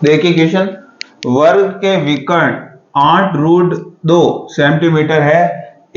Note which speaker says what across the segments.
Speaker 1: देखिए क्वेश्चन, वर्ग के विकर्ण 8√2 सेंटीमीटर है।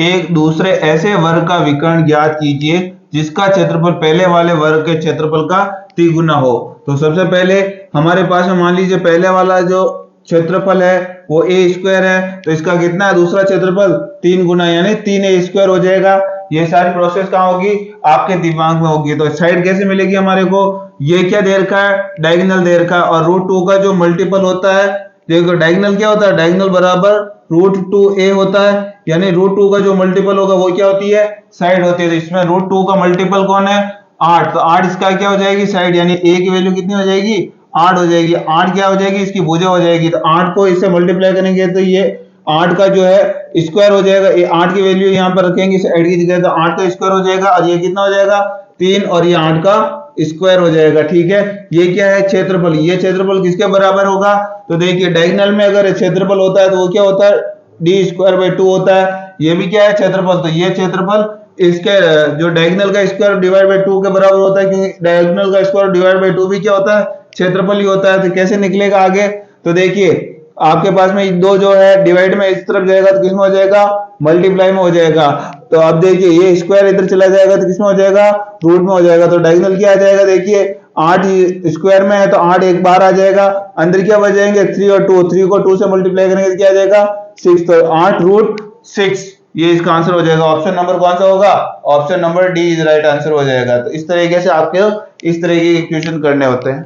Speaker 1: एक दूसरे ऐसे वर्ग का विकर्ण ज्ञात कीजिए जिसका क्षेत्रफल पहले वाले वर्ग के क्षेत्रफल का तिगुना हो। तो सबसे पहले हमारे पास में मान लीजिए पहले वाला जो क्षेत्रफल है वो ए स्क्वायर है, तो इसका कितना है दूसरा क्षेत्रफल 3 गुना यानी 3a स्क्वायर हो जाएगा। ये सारी प्रोसेस कहाँ होगी, आपके दिमाग में होगी। तो साइड कैसे मिलेगी हमारे को, ये क्या दे रखा है, डायगोनल दे रखा है, और √2 का जो मल्टीपल होता है, देखो डायगोनल क्या होता है, डायगोनल बराबर √2a होता है, यानी √2 का जो मल्टीपल होगा वो क्या होती है, साइड होती है। तो इसमें √2 का मल्टीपल कौन है, 8, तो 8 इसका क्या हो जाएगी, साइड, यानी a की वैल्यू कितनी हो जाएगी, 8 हो जाएगी। 8 क्या हो जाएगी, इसकी भुजा हो जाएगी। तो 8 को इससे मल्टीप्लाई करेंगे तो ये 8 का जो है स्क्वायर हो जाएगा। ये 8 की वैल्यू यहाँ पर रखेंगे साइड की जगह, तो 8 का स्क्वायर हो जाएगा, और ये कितना हो जाएगा 3, और ये 8 का स्क्वायर हो जाएगा। ठीक है, ये क्या है क्षेत्रफल, ये क्षेत्रफल किसके बराबर होगा, तो देखिए डायगोनल में अगर क्षेत्रफल होता है तो वो क्या होता है, d²/2 होता है। ये भी क्या है क्षेत्रफल, तो ये क्षेत्रफल इसके जो डायगोनल का स्क्वायर डिवाइड बाय 2 के बराबर होता है, क्योंकि डायगोनल का स्क्वायर डिवाइड बाय 2 भी क्या होता है, क्षेत्रफल ही होता है। तो कैसे निकलेगा आगे, तो देखिए आपके पास में दो जो है डिवाइड में इस तरफ जाएगा तो किसमें हो जाएगा, मल्टीप्लाई में हो जाएगा। तो अब देखिए ये स्क्वायर इधर चला जाएगा तो किसमें हो जाएगा, रूट में हो जाएगा। तो डायगोनल क्या आ जाएगा, देखिए 8 स्क्वायर में है तो 8 एक बार आ जाएगा, अंदर क्या बच जाएंगे 3 और 2, 3 को 2 से मल्टीप्लाई करेंगे तो क्या आ जाएगा 6, तो 8√6 ये इसका आंसर हो जाएगा। ऑप्शन नंबर कौन सा होगा, option number D is right answer हो जाएगा। तो इस तरीके से आपके इस तरीके के क्वेश्चन करने होते हैं।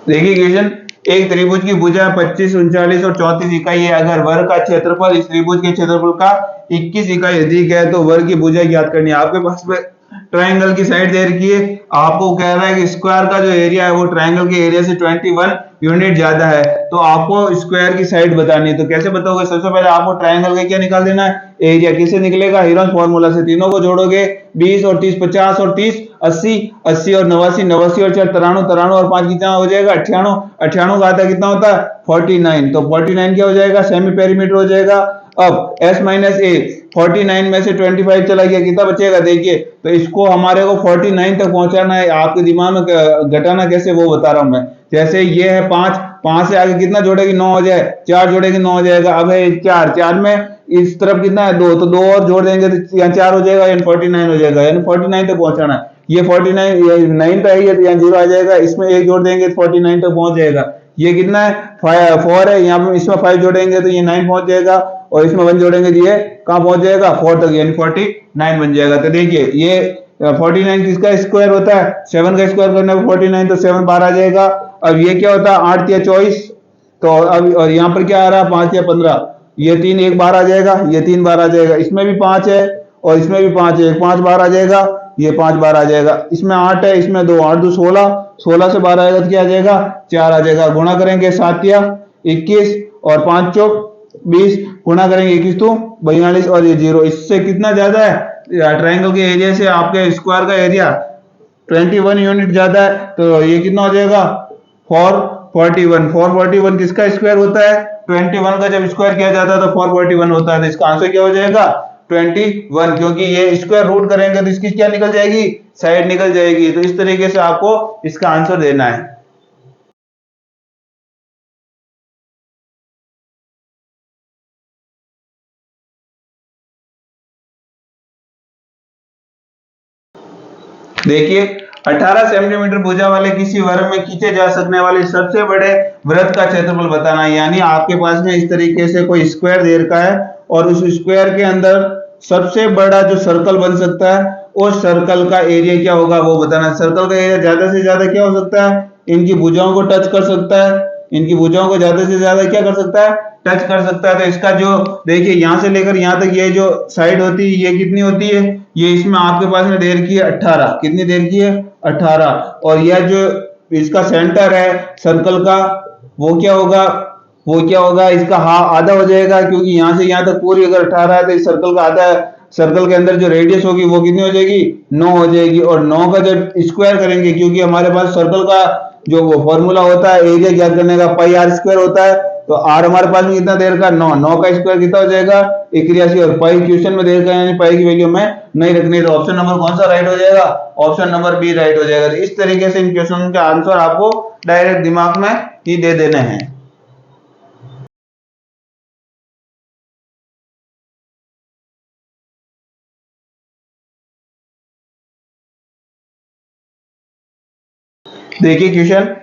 Speaker 1: देखिए क्वेश्चन, एक त्रिभुज की भुजा 25, 39 और 34 इकाई है। अगर वर्ग का क्षेत्रफल इस त्रिभुज के क्षेत्रफल का 21 इकाई अधिक है तो वर्ग की भुजा ज्ञात करनी है। आपके पास में ट्रायंगल की साइड दे रखी है, आपको कह रहा है कि स्क्वायर का जो एरिया है वो ट्रायंगल के एरिया से 21 यूनिट ज्यादा है, तो आपको स्क्वायर की साइड बतानी है। तो कैसे बताओगे, सबसे पहले आपको ट्रायंगल का क्या निकाल देना है, एरिया। किससे निकलेगा, हीरोन्स फॉर्मूला से। तीनों को जोड़ोगे 20 और 30 50 और 30 80, 80 और 89, 89 और 4 93, 93 और 5 कितना हो जाएगा 98, 98 का आता कितना होता है 49, तो 49 क्या हो जाएगा, सेमी पेरीमीटर हो जाएगा। अब s माइनस ए 49 में से 25 चला गया, कितना बचेगा, देखिए तो इसको हमारे को 49 तक पहुंचाना है। आपके दिमाग में घटाना कैसे वो बता रहा हूं मैं। जैसे ये है 5, 5 से आगे कितना जोड़ेगी 9 हो जाए, 4 जोड़ेगी 9 हो जाएगा। अब है 4, 4 में इस तरफ कितना है 2, तो 2 और जोड़ देंगे तो यहाँ 4 हो जाएगा, यानी 49 हो जाएगा, यानी 49 तक पहुंचाना है। ये 49 ये 9 पे है तो यहाँ 0 आ जाएगा, इसमें 1 जोड़ देंगे तो 49 तक पहुंच जाएगा। ये कितना है 4 है, यहाँ पे इसमें 5 जोड़ेंगे तो ये 9 पहुंच जाएगा, और इसमें 1 जोड़ेंगे तो ये कहाँ पहुंच जाएगा 4 तक, यानी 49 बन जाएगा। तो देखिए ये 49 किसका स्क्वायर होता है, 7 का स्क्वायर करने पर 49, तो 7 बार आ जाएगा। अब ये क्या होता है 8 या 24, तो अब और यहाँ पर क्या आ रहा है 5 या 15, ये 3 एक बार आ जाएगा, ये 3 बार आ जाएगा। इसमें भी 5 है और इसमें भी 5 है, 5 बार आ जाएगा, ये 5 बार आ जाएगा। इसमें 8 है, इसमें 2, 8 2 16, 16 से 12 आएगा तो क्या आ जाएगा 4 आ जाएगा। गुणा करेंगे 7 या 21 और 5 चौक 20, गुणा करेंगे 21 तो 42 और ये 0। इससे कितना ज्यादा है, ट्रायंगल के एरिया से आपके स्क्वायर का एरिया 21 यूनिट ज्यादा है, तो ये कितना हो जाएगा 441। 441 किसका स्क्वायर होता है, 21 का जब स्क्वायर किया जाता है तो 441 होता है। तो इसका आंसर क्या हो जाएगा 21, क्योंकि ये स्क्वायर रूट करेंगे तो इसकी क्या निकल जाएगी, साइड निकल जाएगी। तो इस तरीके से आपको इसका आंसर देना है। देखिए 18 सेंटीमीटर भुजा वाले किसी वर्ग में खींचे जा सकने वाले सबसे बड़े वृत्त का क्षेत्रफल बताना है। यानी आपके पास में इस तरीके से कोई स्क्वायर दे रखा है और उस स्क्वायर के अंदर सबसे बड़ा जो सर्कल बन सकता है उस सर्कल का एरिया क्या होगा वो बताना है। सर्कल का एरिया ज्यादा से ज्यादा क्या हो सकता है, इनकी भुजाओं को टच कर सकता है, इनकी भुजाओं को ज्यादा से ज्यादा क्या कर सकता है, टच कर सकता है। तो इसका जो देखिए यहां से लेकर यहां तक ये जो साइड होती है ये कितनी होती है, ये इसमें आपके पास में दे रखी है 18, कितनी दे रखी है 18, और यह जो इसका सेंटर है सर्कल का वो क्या होगा, वो क्या होगा इसका आधा हो जाएगा, क्योंकि यहां से यहां तक पूरी अगर 18 है तो इस सर्कल का आधा, सर्कल के अंदर जो रेडियस होगी वो कितनी हो जाएगी 9 हो जाएगी। और 9 का जब स्क्वायर करेंगे, क्योंकि हमारे पास सर्कल का जो वो फॉर्मूला होता है एरिया ज्ञात करने का पाई r स्क्वायर होता है, तो आर हमारे पास में कितना देर का 9, 9 का स्क्वायर कितना हो जाएगा 81, और पाई क्वेश्चन में देर का यानी पाई की वैल्यू में नहीं रखनी, तो ऑप्शन नंबर कौन सा राइट हो जाएगा, ऑप्शन नंबर बी राइट हो जाएगा। तो इस तरीके से इन क्वेश्चन के आंसर आपको डायरेक्ट दिमाग में ही दे देने हैं। देखिए क्वेश्चन,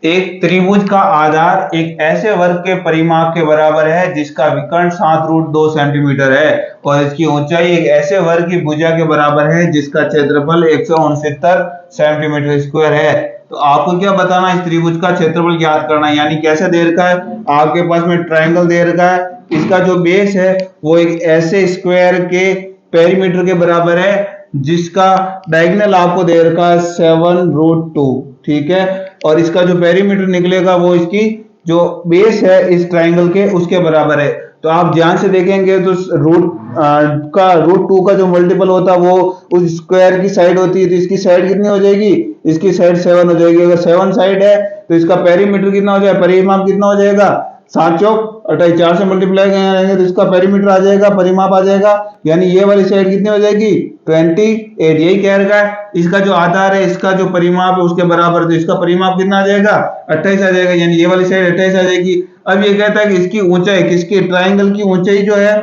Speaker 1: एक त्रिभुज का आधार एक ऐसे वर्ग के परिमाप के बराबर है जिसका विकर्ण 7√2 सेंटीमीटर है, और इसकी ऊंचाई एक ऐसे वर्ग की भुजा के बराबर है जिसका क्षेत्रफल 169 सेंटीमीटर स्क्वायर है। तो आपको क्या बताना, इस त्रिभुज का क्षेत्रफल ज्ञात करना है। यानी कैसे दे रखा है, आपके पास में ट्रायंगल दे रखा है, इसका जो बेस है वो एक ऐसे स्क्वायर के पेरीमीटर के बराबर है जिसका डायगोनल आपको दे रखा है 7√2, ठीक है, और इसका जो पेरीमीटर निकलेगा वो इसकी जो बेस है इस ट्रायंगल के उसके बराबर है। तो आप ध्यान से देखेंगे तो √2 का जो मल्टीपल होता है वो उस स्क्वायर की साइड होती है, तो इसकी साइड कितनी हो जाएगी, इसकी साइड 7 हो जाएगी। अगर 7 साइड है तो इसका पेरीमीटर कितना हो जाएगा, परिमाप कितना हो जाएगा, 7 चौक 28, 4 से मल्टीप्लाई करेंगे तो इसका पेरीमीटर आ जाएगा, परिमाप आ जाएगा, यानी ये वाली साइड कितनी हो जाएगी 28, यही कह रहा है। इसका जो आधार है इसका जो परिमाप है उसके बराबर, तो इसका परिमाप कितना आ जाएगा 28 आ जाएगा, यानी ये वाली साइड 28 आ जाएगी। अब ये कहता है कि इसकी ऊंचाई, किसकी, ट्रायंगल की ऊंचाई जो है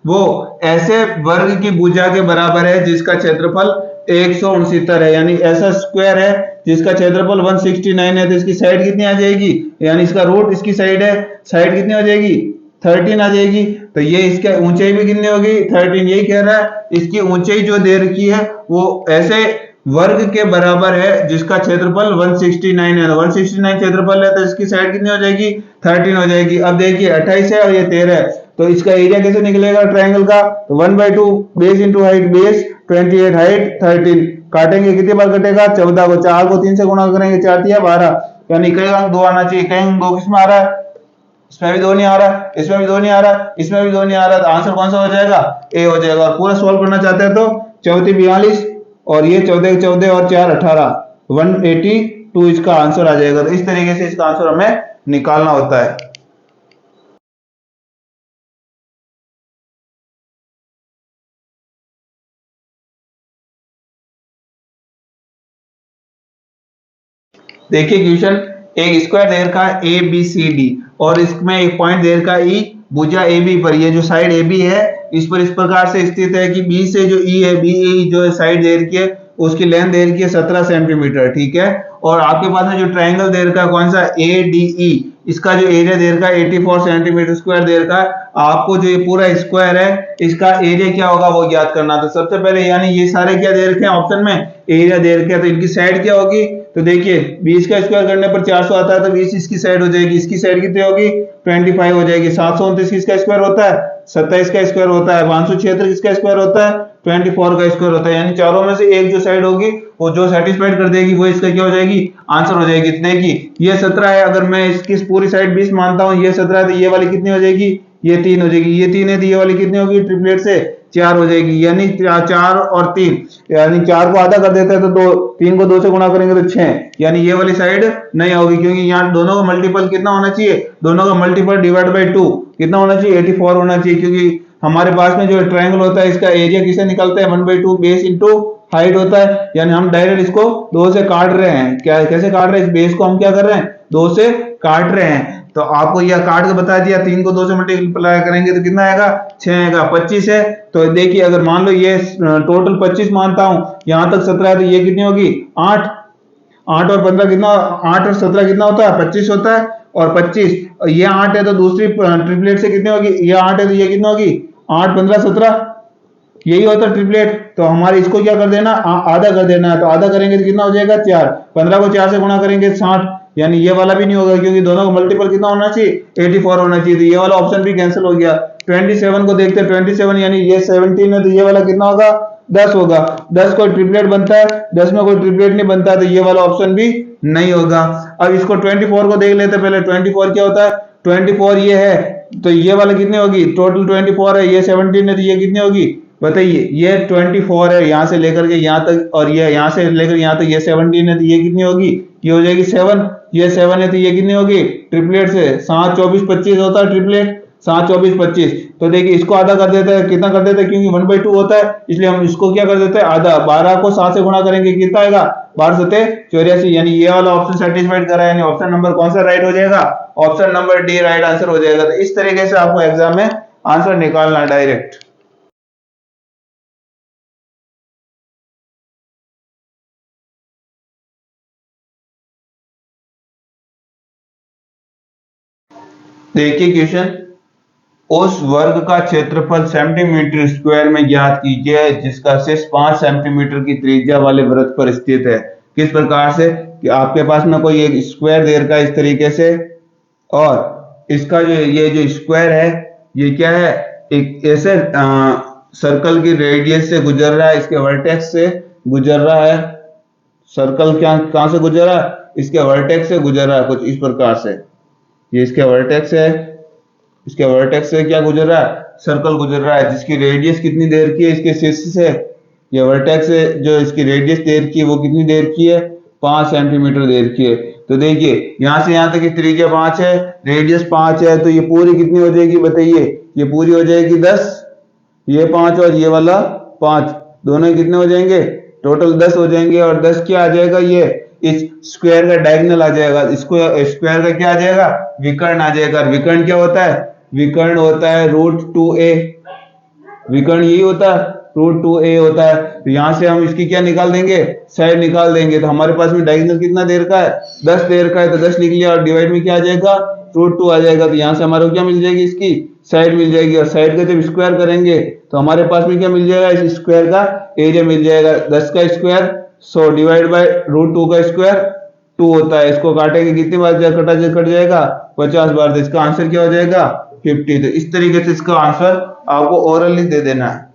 Speaker 1: वो ऐसे वर्ग की भुजा के बराबर है जिसका क्षेत्रफल 169 है, यानी ऐसा स्क्वायर है जिसका क्षेत्रफल 169 है, तो इसकी साइड कितनी आ जाएगी, यानी इसका रूट इसकी साइड है, साइड कितनी हो जाएगी 13 आ जाएगी। तो ये इसका ऊंचाई भी कितनी होगी 13, यही कह रहा है इसकी ऊंचाई जो दे रखी है वो ऐसे वर्ग के बराबर है जिसका क्षेत्रफल 169 है, 169 क्षेत्रफल है तो इसकी साइड कितनी हो जाएगी 13 हो जाएगी। अब देखिए 28 है और ये 13 है, तो इसका एरिया कैसे निकलेगा ट्रायंगल का, तो 1/2 base into height, base 28, height 13, काटेंगे कितनी बार कटेगा 14 को, 4 को 3 से गुणा करेंगे 4 या 12, यानी इकाई अंक 2 आना चाहिए। इकाई अंक 2 किसमें आ रहा है, इसमें भी 2 नहीं आ रहा, इसमें भी 2 नहीं आ रहा, इसमें भी 2 नहीं आ रहा, तो आंसर कौन सा हो जाएगा ए हो जाएगा। और पूरा सॉल्व करना चाहते हैं तो 14 42 और ये 14 14 और 4 18, 182 इसका आंसर आ जाएगा। तो इस तरीके से इसका आंसर हमें निकालना होता है। देखिए क्वेश्चन, एक स्क्वायर दे रखा है ए बी सी डी और इसमें एक पॉइंट दे रखा है ई, भुजा ए बी पर ये जो साइड ए बी है इस पर इस प्रकार से स्थित है कि बी से जो ई है, बी ई जो साइड दे रखी है उसकी लेंथ दे रखी है 17 सेंटीमीटर, ठीक है, और आपके पास में जो ट्रायंगल दे रखा है कौन सा ए डी ई, इसका जो एरिया दे रखा है 84 सेंटीमीटर स्क्वायर दे रखा है। आपको जो ये पूरा स्क्वायर है इसका एरिया क्या होगा वो ज्ञात करना। तो सबसे पहले यानी ये सारे क्या दे रखे हैं ऑप्शन में, एरिया दे रखे हैं, तो इनकी साइड क्या होगी, तो देखिए 20 का स्क्वायर करने पर 400 आता है, तो 20 इसकी साइड हो जाएगी, इसकी साइड कितनी होगी 25 हो जाएगी, 729 किसका स्क्वायर होता है 27 का स्क्वायर होता है, 576 किसका स्क्वायर होता है 24 का स्क्वायर होता है, यानी चारों में से एक जो साइड होगी वो जो सेटिस्फाइड कर देगी वो इसका क्या हो जाएगी आंसर हो जाएगी। देखिए ये 17 है, अगर मैं इसकी पूरी साइड 20 मानता हूँ, ये 17 है तो ये वाली कितनी हो जाएगी, ये 3 हो जाएगी, ये 3 है तो ये वाली कितनी होगी ट्रिपलेट से 4 हो जाएगी, यानी 4 और 3, यानी 4 को आधा कर देते हैं तो 2, 3 को 2 से गुणा करेंगे तो 6, यानी ये वाली साइड नहीं होगी क्योंकि यहाँ दोनों का मल्टीपल कितना होना चाहिए, दोनों का मल्टीपल डिवाइड बाई 2 कितना होना चाहिए 84 होना चाहिए, क्योंकि हमारे पास में जो ट्रायंगल होता है इसका एरिया किसे निकलता है 1/2 बेस इंटू हाइट होता है, यानी हम डायरेक्ट इसको 2 से काट रहे हैं। क्या कैसे काट रहे हैं, इस बेस को हम क्या कर रहे हैं 2 से काट रहे हैं। तो आपको यह काट के बता दिया, 3 को 2 से मल्टीप्लाई करेंगे तो कितना आएगा 6 आएगा, 25 है। तो देखिए अगर मान लो ये टोटल 25 मानता हूं, यहां तक 17 है तो ये कितनी होगी 8, 8 और 15 कितना, 8 और 17 कितना होता है 25 होता है, और 25 ये 8 है तो दूसरी ट्रिपलेट से कितनी होगी, ये 8 है तो ये कितना होगी 8 15 17, यही होता है ट्रिपलेट। तो हमारे इसको क्या कर देना आधा कर देना है, तो आधा करेंगे तो कितना हो जाएगा 4, 15 को 4 से गुणा करेंगे 60, यानी ये वाला भी नहीं होगा क्योंकि दोनों का मल्टीपल कितना होना चाहिए 84 होना चाहिए, तो ये वाला ऑप्शन भी कैंसिल हो गया। 27 को देखते हैं, 27 यानी ये 17 है तो ये वाला कितना होगा 10 होगा, 10 कोई ट्रिपलेट बनता है, 10 में कोई ट्रिपलेट नहीं बनता तो ये वाला ऑप्शन भी नहीं होगा। अब इसको 24 को देख लेते हैं पहले, 24 क्या होता है 24 ये है तो ये वाला कितनी होगी टोटल 24 है, ये 17 है तो ये कितनी होगी बताइए, ये 24 है यहाँ से लेकर के यहाँ तक, और ये यहाँ से लेकर यहाँ तक ये 17 है, तो ये कितनी होगी? ये हो जाएगी 7। ये 7 है तो ये कितनी होगी? ट्रिपलेट से 7 24 25 होता है ट्रिपलेट, 7 24 25। तो देखिए इसको आधा कर देते हैं, कितना कर देते हैं, क्योंकि 1/2 होता है इसलिए हम इसको क्या कर देते हैं, आधा। 12 को 7 से गुणा करेंगे, कितना आएगा? 12 7 84, यानी ये वाला ऑप्शन सेटिस्फाइड करा है, यानी ऑप्शन नंबर कौन सा राइट हो जाएगा? Option number D right answer हो जाएगा। तो इस तरीके से आपको एग्जाम में आंसर निकालना है डायरेक्ट। देखिए क्वेश्चन, उस वर्ग का क्षेत्रफल सेंटीमीटर स्क्वायर में ज्ञात कीजिए जिसका शीर्ष 5 सेंटीमीटर की त्रिज्या वाले वृत्त पर स्थित है। किस प्रकार से? कि आपके पास में कोई एक स्क्वायर दे रखा है इस तरीके से, और इसका जो ये जो स्क्वायर है ये क्या है? एक ऐसे सर्कल की रेडियस से गुजर रहा है, इसके वर्टेक्स से गुजर रहा है। सर्कल क्या कहां से गुजर रहा है? इसके वर्टेक्स से गुजर रहा है, कुछ इस प्रकार से। ये इसके वर्टेक्स है, इसके वर्टेक्स से क्या गुजर रहा है? सर्कल गुजर रहा है, जिसकी रेडियस कितनी देर की है? इसके शीर्ष से ये वर्टेक्स से जो इसकी रेडियस देर की है वो कितनी देर की है? 5 सेंटीमीटर देर की है। तो देखिए यहां से यहां तक की त्रिज्या 5 है, रेडियस 5 है, तो ये पूरी कितनी हो जाएगी बताइए? ये पूरी हो जाएगी 10। ये 5 और ये वाला 5, दोनों कितने हो जाएंगे? टोटल 10 हो जाएंगे। और 10 क्या आ जाएगा? ये इस स्क्वायर का डायगोनल आ जाएगा, इसको स्क्वायर का क्या आ जाएगा? विकर्ण आ जाएगा। विकर्ण क्या होता है? विकर्ण होता है √2a। विकर्ण यही होता है, √2a होता है। तो यहां से हम इसकी क्या निकाल देंगे? साइड निकाल देंगे। तो हमारे पास में डायगोनल कितना देर का है? 10 देर का है, तो 10 लिख लिया, और डिवाइड में क्या आ जाएगा? √2 आ जाएगा। तो यहां से हमारे को क्या मिल जाएगी? इसकी साइड मिल जाएगी। और साइड का जब स्क्वायर करेंगे तो हमारे पास में क्या मिल जाएगा? इस स्क्वायर का एरिया मिल जाएगा। 10 का स्क्वायर 100 डिवाइड बाय √2 का स्क्वायर 2 होता है। इसको काटेंगे कितनी बार? कट जाएगा 50 बार। तो इसका आंसर क्या हो जाएगा? 50। तो इस तरीके से इसका आंसर आपको ओरली दे देना है।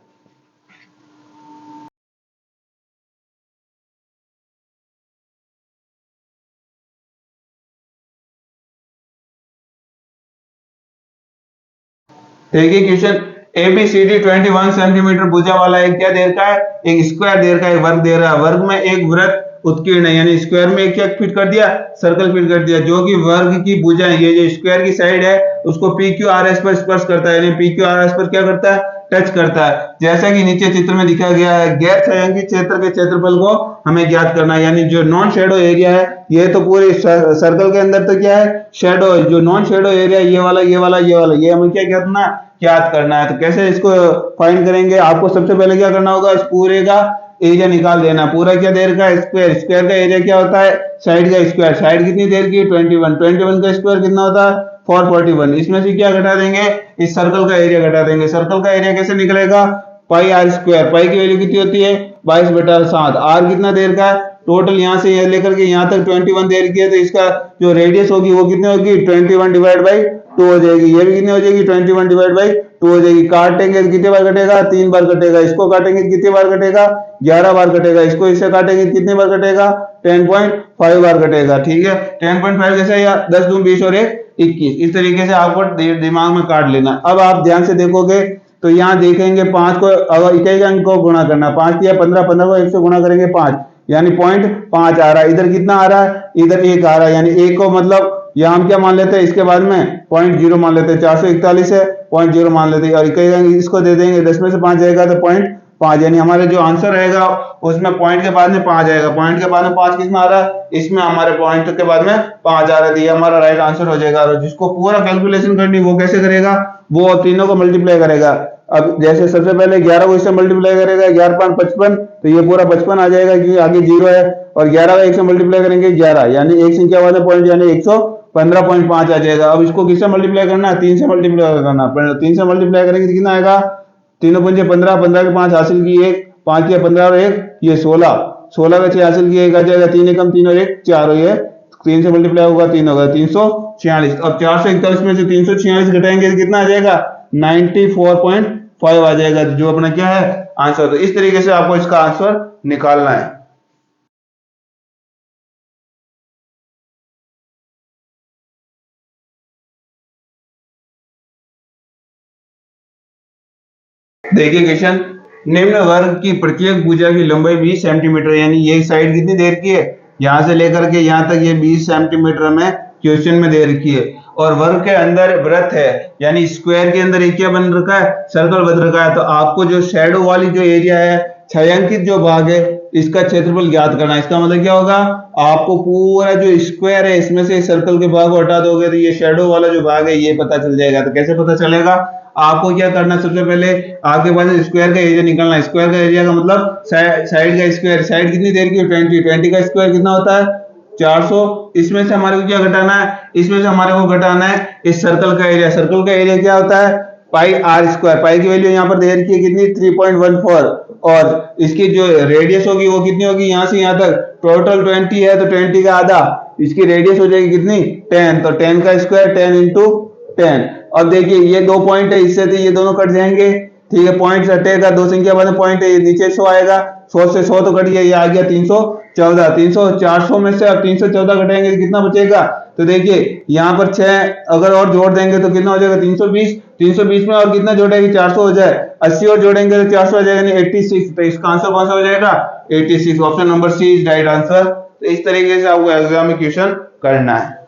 Speaker 1: देखिए क्वेश्चन, ABCD 21 सेंटीमीटर भुजा वाला एक क्या दे रखा है? एक स्क्वायर दे रखा है, वर्ग दे रहा है। वर्ग में एक वृत्त उत्कीर्ण है, यानी स्क्वायर में क्या फिट कर दिया? सर्कल फिट कर दिया, जो कि वर्ग की भुजा है, ये जो स्क्वायर की साइड है उसको PQRS पर स्पर्श करता है, यानी PQRS पर क्या करता है? टच करता है। जैसा कि नीचे चित्र में दिखाया गया है, गैर छायांकित क्षेत्र के क्षेत्रफल को हमें ज्ञात करना है। यानी जो नॉन शेडो एरिया है, ये तो पूरे सर्कल के अंदर तो क्या है? शेडो है। जो नॉन शेडो एरिया ये वाला ये वाला ये वाला, ये हमें क्या करना है? याद करना है। तो कैसे इसको फाइंड करेंगे? आपको सबसे पहले क्या करना होगा? इस पूरे का एरिया निकाल देना। पूरा क्या देर का? स्क्वायर। स्क्वायर का एरिया क्या होता है? साइड का स्क्वायर। साइड कितनी देर की? 21। 21 का स्क्वायर कितना होता है? 441। इसमें से क्या घटा देंगे? इस सर्कल का एरिया घटा देंगे। सर्कल का एरिया कैसे निकलेगा? पाई आर स्क्वायर। पाई की वैल्यू कितनी होती है? 22/7। आर कितना देर का है? टोटल यहां से यह लेकर के यहां तक 21 देर की है, तो इसका जो रेडियस होगी वो कितनी होगी? 21 डिवाइड बाई 2 हो जाएगी। ये भी कितनी हो जाएगी? 21 डिवाइड बाई 2 हो जाएगी। काटेंगे तो कितने बार कटेगा? 3 बार कटेगा। इसको काटेंगे तो कितने बार कटेगा? 11 बार कटेगा। इसको इससे काटेंगे तो कितने बार कटेगा? 10.5 बार कटेगा। ठीक है, 10.5 कैसे? या 10 दूनी 20 और 1 21। इस तरीके से आपको दिमाग में काट लेना। अब आप ध्यान से देखोगे तो यहाँ देखेंगे 5 को अगर इकाई अंक को गुणा करना, 5 या 15, 15 को 1 से गुणा करेंगे 5, यानी 0.5 आ रहा है। इधर कितना आ रहा है? इधर 1 आ रहा है, यानी 1 को मतलब यहाँ हम क्या मान लेते हैं? इसके बाद में 0.0 मान लेते हैं। 441 है, 0.0 मान लेते हैं, और इकाई अंक इसको दे देंगे। 10 में से 5 जाएगा तो 0.5, यानी हमारे जो आंसर रहेगा उसमें पॉइंट के बाद में 5 आएगा। पॉइंट के बाद में 5 किस में आ रहा है? इसमें हमारे पॉइंट के बाद में 5 आ रहा है। ये हमारा राइट आंसर हो जाएगा। और जिसको पूरा कैलकुलेशन करनी वो कैसे करेगा? वो तीनों को मल्टीप्लाई करेगा। अब जैसे सबसे पहले 11 को इससे मल्टीप्लाई करेगा, 11 5 55, तो ये पूरा 55 आ जाएगा क्योंकि आगे 0 है। और 11 को 1 से मल्टीप्लाई करेंगे 11, यानी एक संख्या वाले पॉइंट यानी 115.5 आ जाएगा। अब इसको किससे मल्टीप्लाई करना है? 3 से मल्टीप्लाई करना। 3 से मल्टीप्लाई करेंगे तो कितना आएगा? 3 पंजे 15, 15 के 5 हासिल की 1, 5 के 15 और 1 ये 16, 16 का 6 हासिल की 1 आ जाएगा। 3 एकम 3 और 1 4, और ये 3 से मल्टीप्लाई होगा 3 होगा 346। अब 441 में से 346 घटाएंगे तो कितना आ जाएगा? 94.5 आ जाएगा, जो अपना क्या है? आंसर। तो इस तरीके से आपको इसका आंसर निकालना है। देखिए क्वेश्चन, निम्न वर्ग की प्रत्येक भुजा की लंबाई 20 सेंटीमीटर, यानी ये साइड कितनी देर की है, यहां से लेकर के यहां तक ये 20 सेंटीमीटर में क्वेश्चन में दे रखी है। और वर्ग के अंदर वृत्त है, यानी स्क्वायर के अंदर एक क्या बन रखा है, सर्कल बन रखा है। तो आपको जो शैडो वाली जो एरिया है, छायांकित जो भाग है, इसका क्षेत्रफल ज्ञात करना है। इसका मतलब क्या होगा, आपको पूरा जो स्क्वायर है इसमें से सर्कल के भाग को हटा दोगे तो ये शैडो वाला जो भाग है ये पता चल जाएगा। तो कैसे पता चलेगा, आपको क्या करना है, सबसे पहले आपके पास स्क्वायर का एरिया निकालना है। स्क्वायर का एरिया का मतलब साइड का स्क्वायर, साइड कितनी देर की है, 20, 20 का स्क्वायर कितना होता है 400। इसमें से हमारे को क्या घटाना है, इसमें से हमारे को घटाना है इस सर्कल का एरिया। सर्कल का एरिया क्या होता है, पाई आर स्क्वायर। पाई की वैल्यू यहाँ पर दे रखी है कितनी, 3.14, और इसकी जो रेडियस होगी वो कितनी होगी, यहाँ से यहाँ तक टोटल 20 है तो 20 का आधा, इसकी रेडियस हो जाएगी कितनी 10, तो 10 का स्क्वायर 10 इंटू 10। अब देखिए ये दो पॉइंट है, इससे तो ये दोनों कट जाएंगे, ठीक है, पॉइंट हटेगा, दो संख्या बाद में पॉइंट है, ये नीचे 100 आएगा, 100 से 100 तो कट गया, ये आ गया 314। 300 400 में से अब 314 घटाएंगे तो कितना बचेगा, तो देखिए यहाँ पर 6 अगर और जोड़ देंगे तो कितना हो जाएगा 320। 320 में और कितना जोड़ेंगे 400 हो जाए, 80 और जोड़ेंगे तो 400 हो जाएगा, 86। तो इसका आंसर कौन सा हो जाएगा 86। Option number C is right answer. तो इस तरीके से आपको एग्जाम में क्वेश्चन करना है।